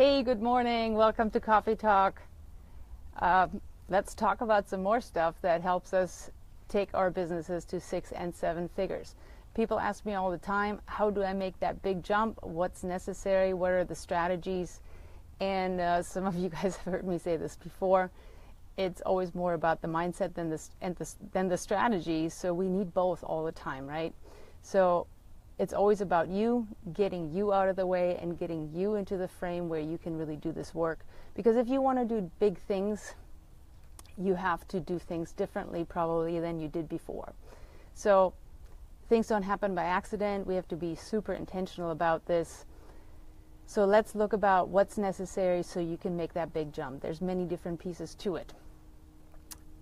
Hey, good morning. Welcome to Coffee Talk. Let's talk about some more stuff that helps us take our businesses to 6 and 7 figures. People ask me all the time, how do I make that big jump? What's necessary? What are the strategies? And some of you guys have heard me say this before. It's always more about the mindset than the strategy. So we need both all the time, right? So it's always about you, getting you out of the way and getting you into the frame where you can really do this work. Because if you want to do big things, you have to do things differently probably than you did before. So things don't happen by accident. We have to be super intentional about this. So let's look about what's necessary so you can make that big jump. There's many different pieces to it.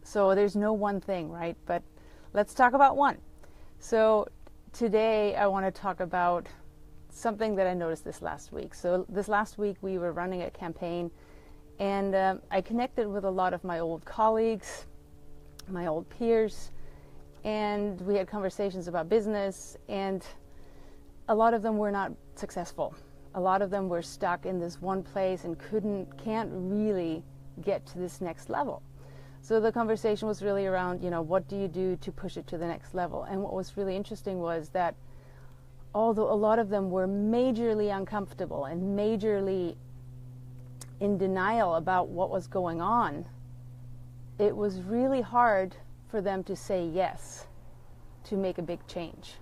So there's no one thing, right? But let's talk about one. So today I want to talk about something that I noticed this last week. So this last week we were running a campaign, and I connected with a lot of my old colleagues, my old peers, and we had conversations about business, and a lot of them were not successful. A lot of them were stuck in this one place and can't really get to this next level. So the conversation was really around, what do you do to push it to the next level? And what was really interesting was that although a lot of them were majorly uncomfortable and majorly in denial about what was going on, it was really hard for them to say yes to make a big change.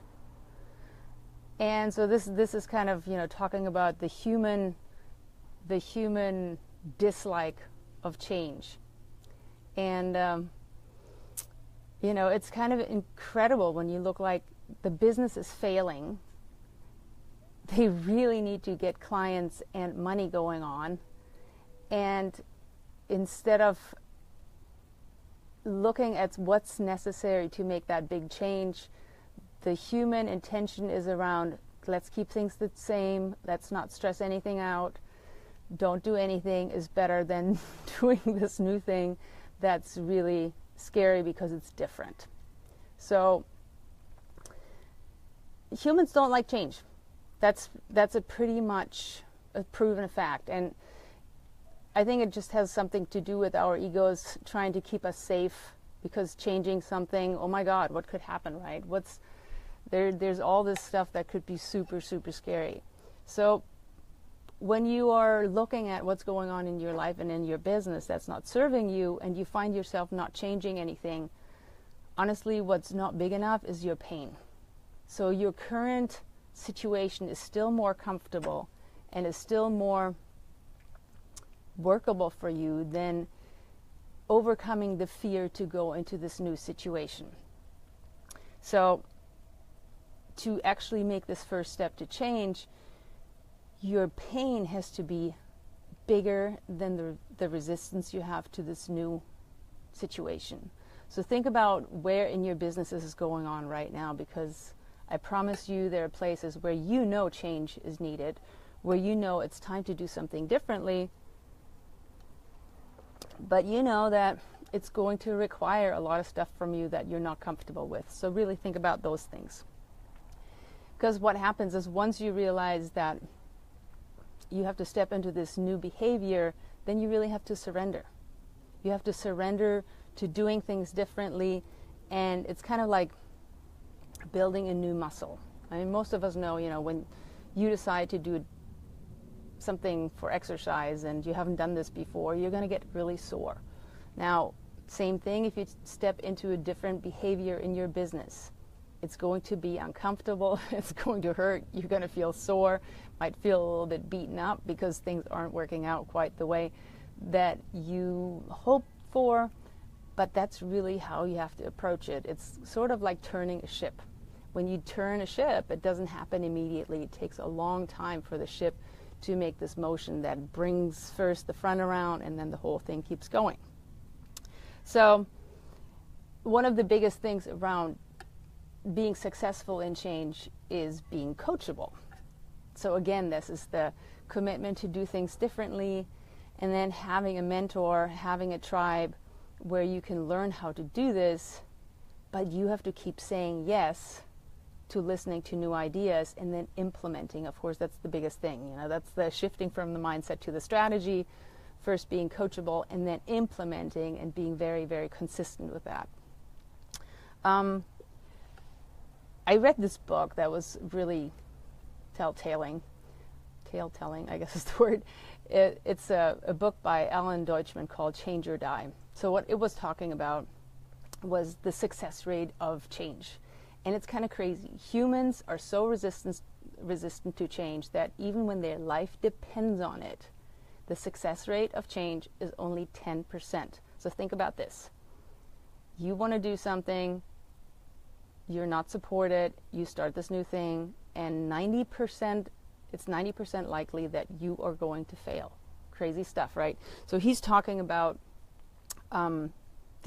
And so this is kind of, talking about the human dislike of change. And, it's kind of incredible when you look like the business is failing. They really need to get clients and money going on. And instead of looking at what's necessary to make that big change, the human intention is around, let's keep things the same, let's not stress anything out, don't do anything is better than doing this new thing that's really scary because it's different. So humans don't like change. That's a pretty much a proven fact. And I think it just has something to do with our egos trying to keep us safe, because changing something, oh my God, what could happen, right? There's all this stuff that could be super, super scary. So when you are looking at what's going on in your life and in your business that's not serving you, and you find yourself not changing anything, honestly, what's not big enough is your pain. So your current situation is still more comfortable and is still more workable for you than overcoming the fear to go into this new situation. So to actually make this first step to change, your pain has to be bigger than the resistance you have to this new situation. So think about where in your business this is going on right now, because I promise you there are places where change is needed, where it's time to do something differently, but that it's going to require a lot of stuff from you that you're not comfortable with. So really think about those things. Because what happens is once you realize that you have to step into this new behavior, then you really have to surrender. You have to surrender to doing things differently, and it's kind of like building a new muscle. I mean, most of us know, when you decide to do something for exercise and you haven't done this before, you're going to get really sore. Now, same thing if you step into a different behavior in your business. It's going to be uncomfortable, it's going to hurt, you're going to feel sore, might feel a little bit beaten up because things aren't working out quite the way that you hoped for, but that's really how you have to approach it. It's sort of like turning a ship. When you turn a ship, it doesn't happen immediately. It takes a long time for the ship to make this motion that brings first the front around and then the whole thing keeps going. So one of the biggest things around being successful in change is being coachable. So again, this is the commitment to do things differently, and then having a mentor, having a tribe where you can learn how to do this, but you have to keep saying yes to listening to new ideas and then implementing. Of course, that's the biggest thing. That's the shifting from the mindset to the strategy, first being coachable and then implementing and being very, very consistent with that. I read this book that was really tale-telling, I guess is the word. It's a book by Alan Deutschman called Change or Die. So what it was talking about was the success rate of change. And it's kind of crazy. Humans are so resistant to change that even when their life depends on it, the success rate of change is only 10%. So think about this. You want to do something, you're not supported, you start this new thing, and it's 90% likely that you are going to fail. Crazy stuff, right? So he's talking about the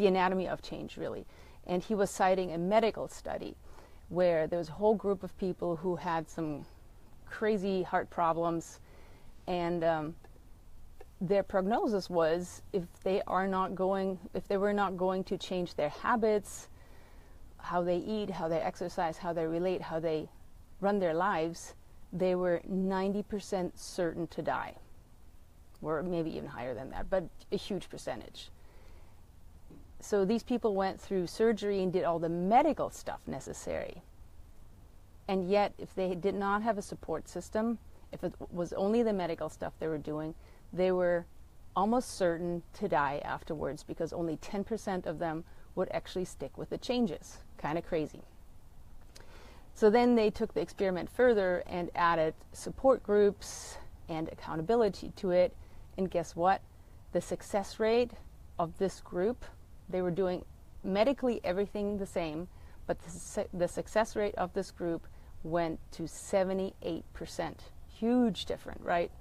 anatomy of change, really. And he was citing a medical study where there was a whole group of people who had some crazy heart problems, and their prognosis was if they were not going to change their habits, how they eat, how they exercise, how they relate, how they run their lives, they were 90% certain to die, or maybe even higher than that, but a huge percentage. So these people went through surgery and did all the medical stuff necessary. And yet, if they did not have a support system, if it was only the medical stuff they were doing, they were almost certain to die afterwards because only 10% of them would actually stick with the changes. Kind of crazy. So then they took the experiment further and added support groups and accountability to it. And guess what? The success rate of this group, they were doing medically everything the same, but the success rate of this group went to 78%. Huge difference, right?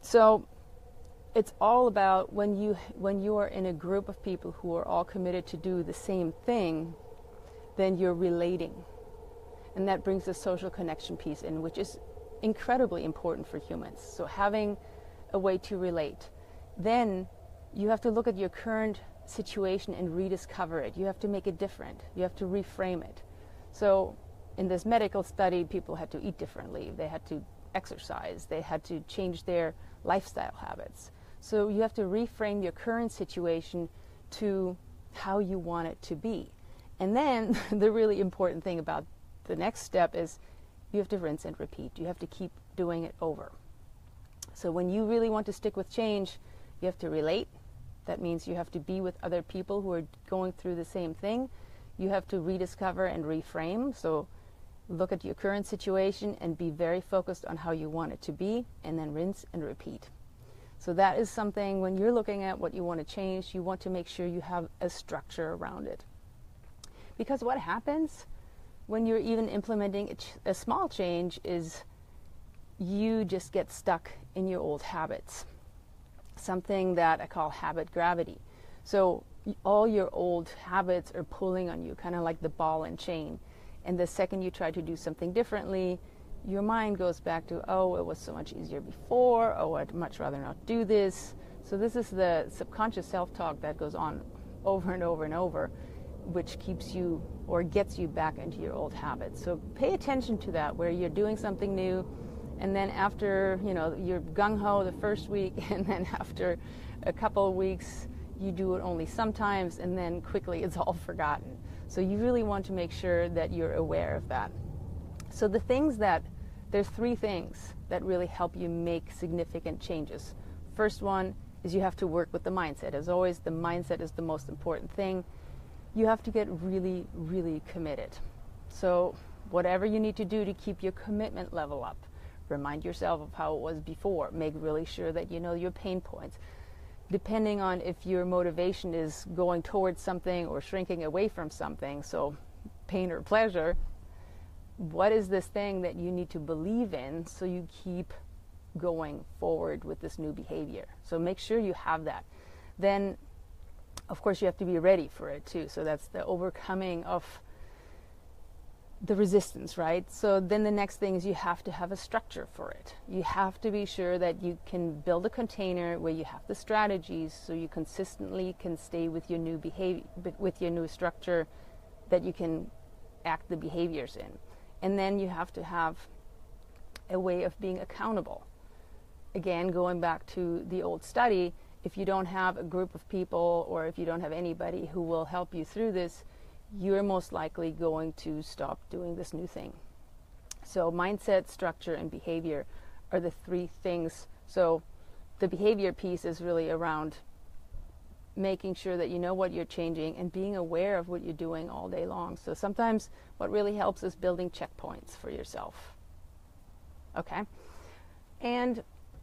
So it's all about when you are in a group of people who are all committed to do the same thing, then you're relating. And that brings the social connection piece in, which is incredibly important for humans. So having a way to relate. Then you have to look at your current situation and rediscover it. You have to make it different. You have to reframe it. So in this medical study, people had to eat differently. They had to exercise. They had to change their lifestyle habits. So you have to reframe your current situation to how you want it to be. And then the really important thing about the next step is you have to rinse and repeat. You have to keep doing it over. So when you really want to stick with change, you have to relate. That means you have to be with other people who are going through the same thing. You have to rediscover and reframe. So look at your current situation and be very focused on how you want it to be, and then rinse and repeat. So that is something, when you're looking at what you want to change, you want to make sure you have a structure around it. Because what happens when you're even implementing a small change is you just get stuck in your old habits. Something that I call habit gravity. So all your old habits are pulling on you, kind of like the ball and chain. And the second you try to do something differently, your mind goes back to, oh, it was so much easier before. Oh, I'd much rather not do this. So this is the subconscious self-talk that goes on over and over and over, which keeps you or gets you back into your old habits. So pay attention to that, where you're doing something new, and then after, you're gung-ho the first week, and then after a couple of weeks, you do it only sometimes, and then quickly it's all forgotten. So you really want to make sure that you're aware of that. So there's 3 things that really help you make significant changes. First one is you have to work with the mindset. As always, the mindset is the most important thing. You have to get really, really committed. So whatever you need to do to keep your commitment level up, remind yourself of how it was before. Make really sure that you know your pain points. Depending on if your motivation is going towards something or shrinking away from something, so pain or pleasure, what is this thing that you need to believe in so you keep going forward with this new behavior? So make sure you have that. Then, of course, you have to be ready for it too. So that's the overcoming of the resistance, right? So then the next thing is you have to have a structure for it. You have to be sure that you can build a container where you have the strategies so you consistently can stay with your new behavior, with your new structure, that you can act the behaviors in. And then you have to have a way of being accountable. Again, going back to the old study, if you don't have a group of people or if you don't have anybody who will help you through this, you're most likely going to stop doing this new thing. So mindset, structure, and behavior are the three things. So the behavior piece is really around making sure that you know what you're changing and being aware of what you're doing all day long. So sometimes what really helps is building checkpoints for yourself. Okay? And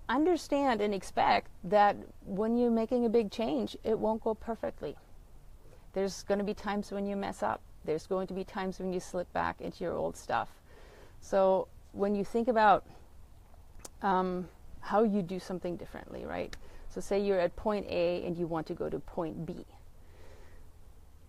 understand and expect that when you're making a big change, it won't go perfectly. There's going to be times when you mess up. There's going to be times when you slip back into your old stuff. So when you think about how you do something differently, right? So say you're at point A and you want to go to point B.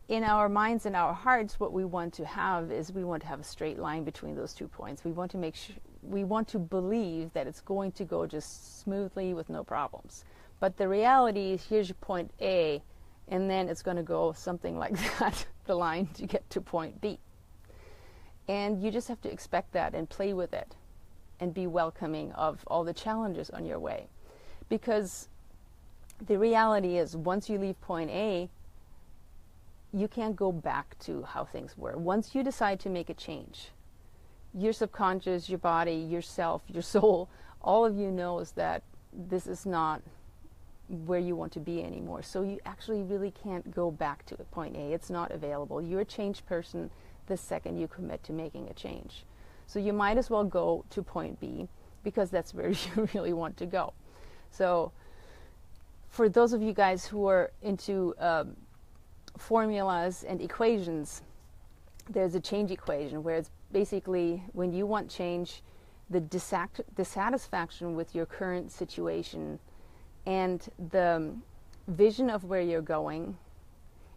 In our minds and our hearts, what we want to have is we want to have a straight line between those 2 points. We want to make sure, we want to believe that it's going to go just smoothly with no problems. But the reality is, here's your point A, and then it's going to go something like that, the line to get to point B. And you just have to expect that and play with it and be welcoming of all the challenges on your way. Because the reality is, once you leave point A, you can't go back to how things were. Once you decide to make a change, your subconscious, your body, yourself, your soul, all of you knows that this is not where you want to be anymore. So you actually really can't go back to point A. It's not available. You're a changed person the second you commit to making a change. So you might as well go to point B, because that's where you really want to go. So for those of you guys who are into formulas and equations, there's a change equation where it's basically, when you want change, the dissatisfaction with your current situation and the vision of where you're going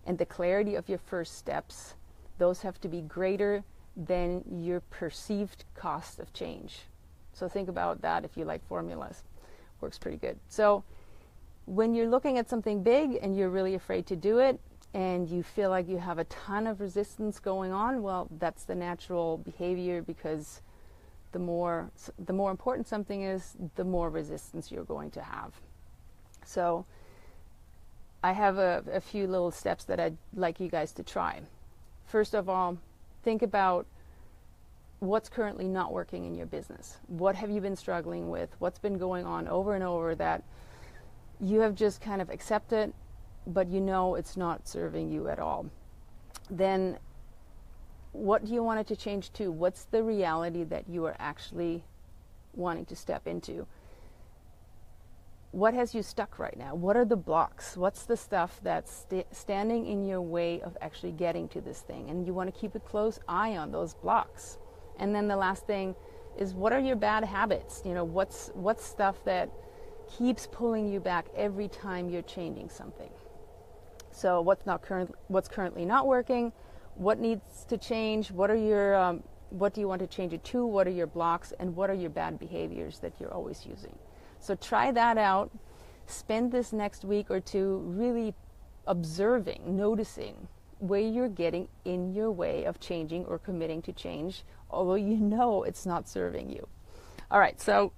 and the clarity of your first steps, those have to be greater than your perceived cost of change. So think about that if you like formulas. Works pretty good. So when you're looking at something big and you're really afraid to do it, and you feel like you have a ton of resistance going on, well, that's the natural behavior, because the more important something is, the more resistance you're going to have. So I have a few little steps that I'd like you guys to try. First of all, think about what's currently not working in your business. What have you been struggling with? What's been going on over and over that you have just kind of accepted, but you know it's not serving you at all? Then what do you want it to change to? What's the reality that you are actually wanting to step into? What has you stuck right now? What are the blocks? What's the stuff that's standing in your way of actually getting to this thing? And you want to keep a close eye on those blocks. And then the last thing is, what are your bad habits? You know, what's stuff that keeps pulling you back every time you're changing something? So what's currently not working? What needs to change? What are your what do you want to change it to? What are your blocks? And what are your bad behaviors that you're always using? So try that out. Spend this next week or two really observing, noticing where you're getting in your way of changing or committing to change, although you know it's not serving you. All right, so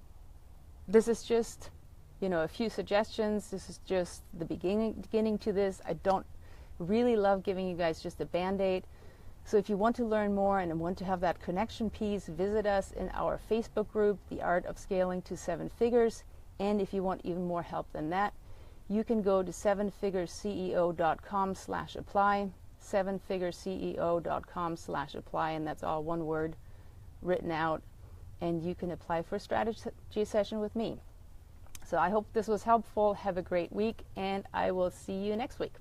this is just, a few suggestions. This is just the beginning to this. I don't really love giving you guys just a Band-Aid. So if you want to learn more and want to have that connection piece, visit us in our Facebook group, The Art of Scaling to 7 Figures. And if you want even more help than that, you can go to 7figureceo.com/apply, 7figureceo.com/apply, and that's all one word written out. And you can apply for a strategy session with me. So I hope this was helpful. Have a great week, and I will see you next week.